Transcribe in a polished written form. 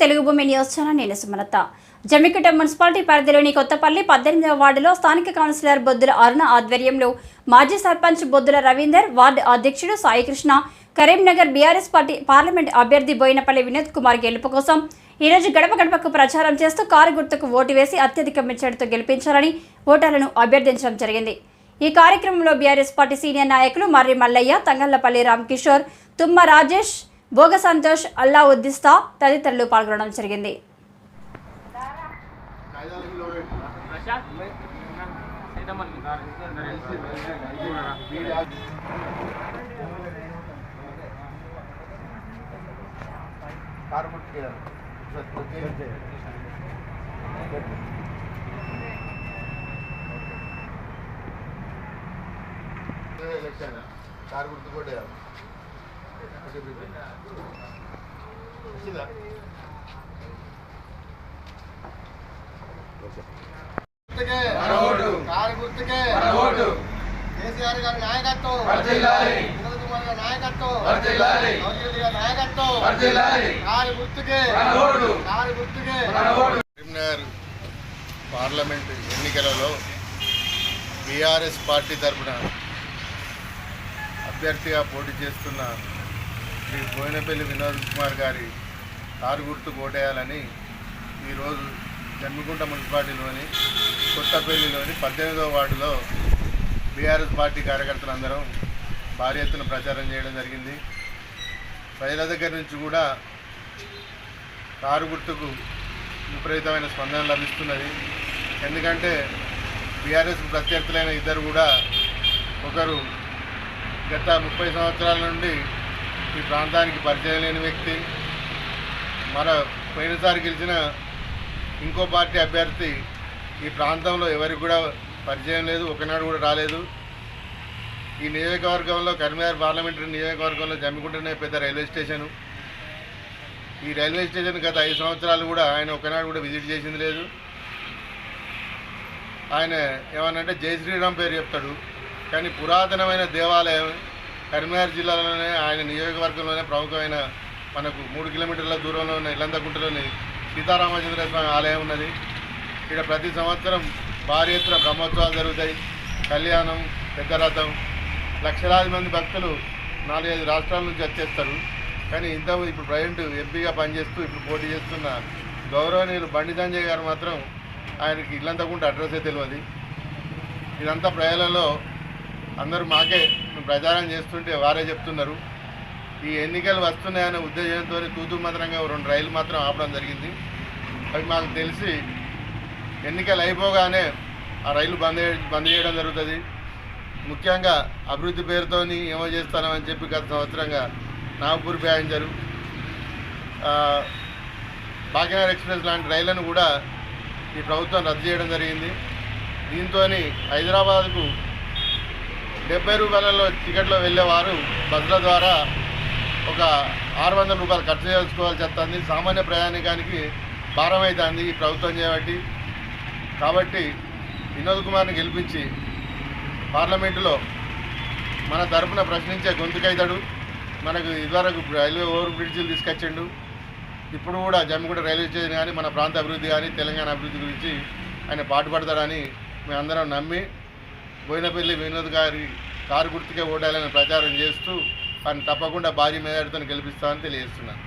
తెలుగు భూమి news channel నేను Sumalatha. Jammikunta municipality పరిధిలోని కొత్తపల్లి 18వ వార్డులో స్థానిక కౌన్సిలర్ బొద్దుల అరుణ ఆధ్వర్యంలో మాజీ సర్పంచ్ బొద్దుల రవీందర్, వార్డు అధ్యక్షుడు Saikrishna, Karimnagar BRS party parliament అభ్యర్థి బోయినపల్లి వినోద్ కుమార్ గెలుపు కోసం ఈరోజు గడప గడపకు ప్రచారం చేస్తూ కారు గుర్తుకు ఓటు వేసి అత్యధిక మెజార్టీతో గెలిపించాలని ఓటర్లను అభ్యర్థించడం జరిగింది. ఈ కార్యక్రమంలో బీఆర్ఎస్ పార్టీ సీనియర్ నాయకులు మర్రి మల్లయ్య, తంగళ్లపల్లి రామకిషోర్, తుమ్మ రాజేష్, భోగ సంతోష్, అల్లావుద్దిస్తా తదితరులు పాల్గొనడం జరిగింది. కారు గుర్తు కూడా కేసీఆర్ గారి నాయకత్వం, వినోద్ కుమార్ గారి నాయకత్వం, నాయకత్వం, కారు గుర్తుకే. కరీంనగర్ పార్లమెంట్ ఎన్నికలలో బీఆర్ఎస్ పార్టీ తరఫున అభ్యర్థిగా పోటీ చేస్తున్న శ్రీ బోయినపల్లి వినోద్ కుమార్ గారి కారు గుర్తు ఓటేయాలని ఈరోజు జమ్మికుంట మున్సిపాలిటీలోని కొత్తపల్లిలోని 18వ వార్డులో బీఆర్ఎస్ పార్టీ కార్యకర్తలందరం భారీ ఎత్తున ప్రచారం చేయడం జరిగింది. ప్రజల దగ్గర నుంచి కూడా కారు గుర్తుకు విపరీతమైన స్పందన లభిస్తున్నది. ఎందుకంటే బీఆర్ఎస్ ప్రత్యర్థులైన ఇద్దరు కూడా, ఒకరు గత 30 సంవత్సరాల నుండి ఈ ప్రాంతానికి పరిచయం లేని వ్యక్తి, పోయినసారి గెలిచిన ఇంకో పార్టీ అభ్యర్థి ఈ ప్రాంతంలో ఎవరికి కూడా పరిచయం లేదు, ఒకనాడు కూడా రాలేదు. ఈ నియోజకవర్గంలో కరీంనగర్ పార్లమెంటరీ నియోజకవర్గంలో జమ్మికుంటనే పెద్ద రైల్వే స్టేషను. ఈ రైల్వే స్టేషన్ గత 5 సంవత్సరాలు కూడా ఆయన ఒకనాడు కూడా విజిట్ చేసింది లేదు. ఆయన ఏమనంటే జై శ్రీరామ్ పేరు చెప్తాడు, కానీ పురాతనమైన దేవాలయం కరీంనగర్ జిల్లాలోనే, ఆయన నియోజకవర్గంలోనే ప్రముఖమైన మనకు 3 కిలోమీటర్ల దూరంలో ఉన్న ఇల్లంతకుంటలోని సీతారామచంద్ర స్వామి ఆలయం ఉన్నది. ఇక్కడ ప్రతి సంవత్సరం భారీ ఎత్తున బ్రహ్మోత్సవాలు జరుగుతాయి, కళ్యాణం, పెద్ద రథం, లక్షలాది మంది భక్తులు 4-5 రాష్ట్రాల నుంచి వచ్చేస్తారు. కానీ ఇప్పుడు ప్రజెంట్ ఎంపీగా పనిచేస్తూ ఇప్పుడు పోటీ చేస్తున్న గౌరవనీయులు బండి సంజయ్ గారు మాత్రం ఆయనకి ఇల్లంతకుంట అడ్రస్సే తెలియదు. ఇదంతా ప్రజలలో అందరూ మాకే ప్రచారం చేస్తుంటే వారే చెప్తున్నారు. ఈ ఎన్నికలు వస్తున్నాయనే ఉద్దేశంతో తూతూ మంత్రంగా 2 రైళ్లు మాత్రం ఆపడం జరిగింది. అవి మాకు తెలిసి ఎన్నికలు అయిపోగానే ఆ రైలు బంద్ చేయడం జరుగుతుంది. ముఖ్యంగా అభివృద్ధి పేరుతో ఏమో చేస్తానని చెప్పి గత సంవత్సరంగా నాగపూర్ ప్యాసింజరు, భాగ్యనగర్ ఎక్స్ప్రెస్ లాంటి రైళ్లను కూడా ఈ ప్రభుత్వం రద్దు చేయడం జరిగింది. దీంతో హైదరాబాద్కు 70 రూపాయలలో టికెట్లో వెళ్ళేవారు బస్సుల ద్వారా ఒక 600 రూపాయలు ఖర్చు చేసుకోవాల్సి వస్తుంది. సామాన్య ప్రయాణికానికి భారం అవుతుంది ఈ ప్రభుత్వం చేయబట్టి. కాబట్టి వినోద్ కుమార్ని గెలిపించి పార్లమెంటులో మన తరఫున ప్రశ్నించే గొంతుకైతాడు. మనకు ఇదివరకు రైల్వే ఓవర్ బ్రిడ్జిలు తీసుకొచ్చిండు. ఇప్పుడు కూడా జమ్మికుంట రైల్వే స్టేషన్ కానీ మన ప్రాంత అభివృద్ధి కానీ తెలంగాణ అభివృద్ధి గురించి ఆయన పాటుపడతాడని మేమందరం నమ్మి బోయినపల్లి వినోద్ గారి కారు గుర్తుకే ఓటేయాలని ప్రచారం చేస్తూ ఆయన తప్పకుండా భారీ మెజారిటీతో గెలిపిస్తామని తెలియజేస్తున్నాను.